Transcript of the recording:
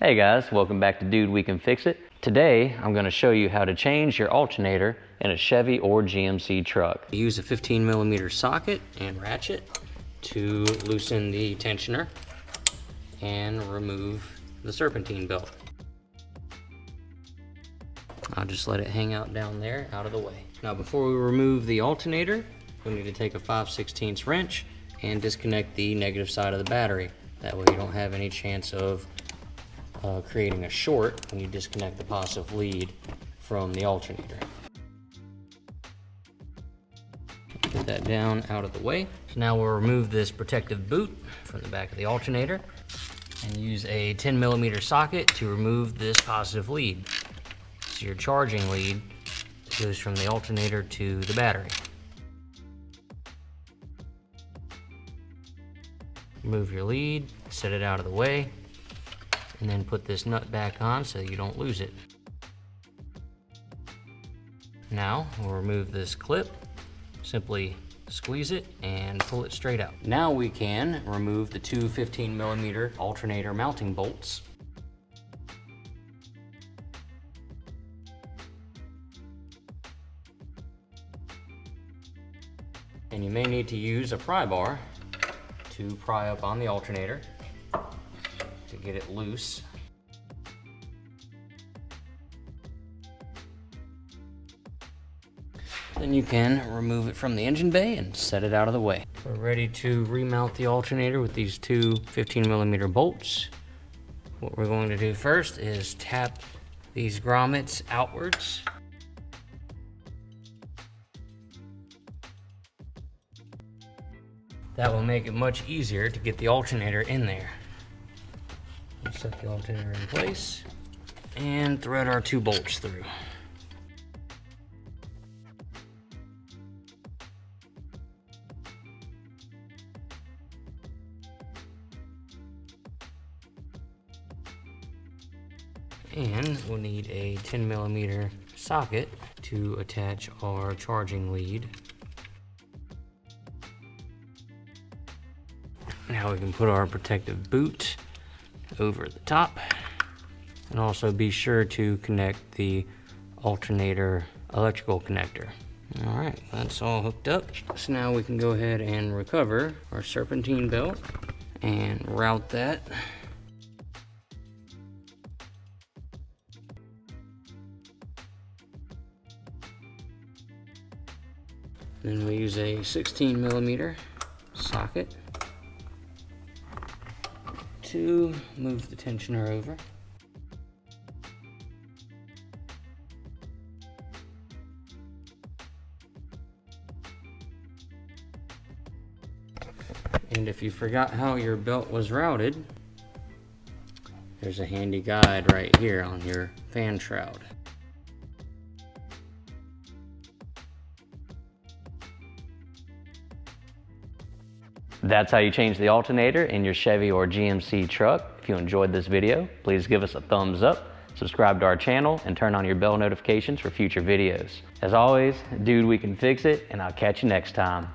Hey guys, welcome back to Dude We Can Fix It. Today I'm going to show you how to change your alternator in a Chevy or GMC truck. Use a 15mm socket and ratchet to loosen the tensioner and remove the serpentine belt. I'll just let it hang out down there, out of the way. Now before we remove the alternator, we need to take a 5/16 wrench and disconnect the negative side of the battery. That way you don't have any chance of creating a short when you disconnect the positive lead from the alternator. Put that down out of the way. So now we'll remove this protective boot from the back of the alternator and use a 10mm socket to remove this positive lead. It's your charging lead that goes from the alternator to the battery. Remove your lead, set it out of the way, and then put this nut back on so you don't lose it. Now we'll remove this clip, simply squeeze it and pull it straight out. Now we can remove the two 15mm alternator mounting bolts. And you may need to use a pry bar to pry up on the alternator to get it loose. Then you can remove it from the engine bay and set it out of the way. We're ready to remount the alternator with these two 15mm bolts. What we're going to do first is tap these grommets outwards. That will make it much easier to get the alternator in there. We'll set the alternator in place and thread our two bolts through. And we'll need a 10mm socket to attach our charging lead. Now we can put our protective boot over the top, and also be sure to connect the alternator electrical connector. All right, that's all hooked up. So now we can go ahead and recover our serpentine belt and route that. Then we use a 16mm socket to move the tensioner over. And if you forgot how your belt was routed, there's a handy guide right here on your fan shroud. That's how you change the alternator in your Chevy or GMC truck. If you enjoyed this video, please give us a thumbs up, subscribe to our channel, and turn on your bell notifications for future videos. As always, dude, we can fix it, and I'll catch you next time.